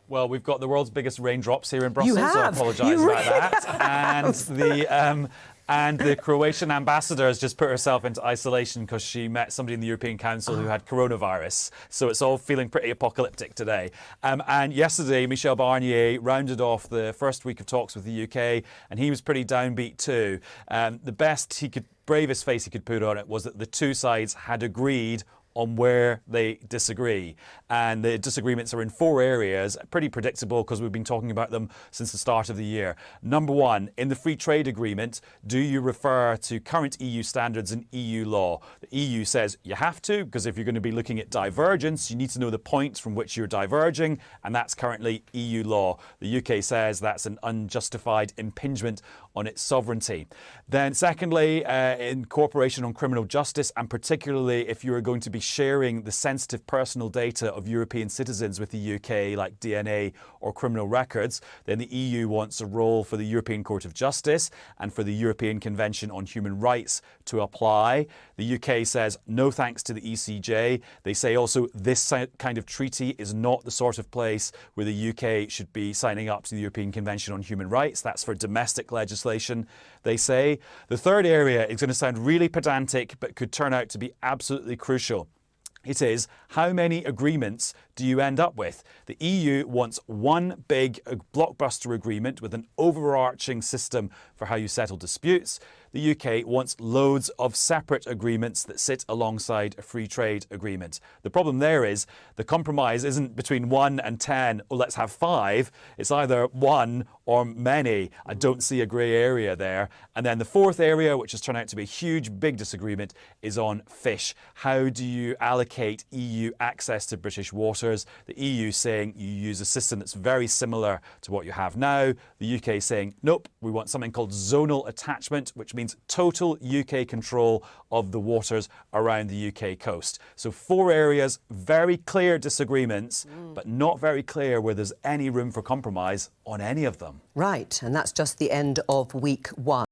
Well, we've got the world's biggest raindrops here in Brussels, You have. so I apologise about that. And the Croatian ambassador has just put herself into isolation because she met somebody in the European Council who had coronavirus. So it's all feeling pretty apocalyptic today. And yesterday, Michel Barnier rounded off the first week of talks with the UK, and he was pretty downbeat too. The bravest face he could put on it was that the two sides had agreed on where they disagree. And the disagreements are in 4 areas, pretty predictable because we've been talking about them since the start of the year. Number 1, in the free trade agreement, do you refer to current EU standards and EU law? The EU says you have to, because if you're going to be looking at divergence, you need to know the points from which you're diverging, and that's currently EU law. The UK says that's an unjustified impingement on its sovereignty. Then secondly, in cooperation on criminal justice, and particularly if you are going to be sharing the sensitive personal data of European citizens with the UK, like DNA or criminal records, then the EU wants a role for the European Court of Justice and for the European Convention on Human Rights to apply. The UK says no thanks to the ECJ. They say also this kind of treaty is not the sort of place where the UK should be signing up to the European Convention on Human Rights. That's for domestic legislation, they say. The third area is going to sound really pedantic, but could turn out to be absolutely crucial. It is, how many agreements do you end up with? The EU wants one big blockbuster agreement with an overarching system for how you settle disputes. The UK wants loads of separate agreements that sit alongside a free trade agreement. The problem there is the compromise isn't between 1 and 10, or let's have 5. It's either 1 or many. I don't see a grey area there. And then the fourth area, which has turned out to be a huge, big disagreement, is on fish. How do you allocate EU access to British waters? The EU saying you use a system that's very similar to what you have now. The UK saying, nope, we want something called zonal attachment, which means total UK control of the waters around the UK coast. So 4 areas, very clear disagreements, but not very clear where there's any room for compromise on any of them. Right, and that's just the end of week 1.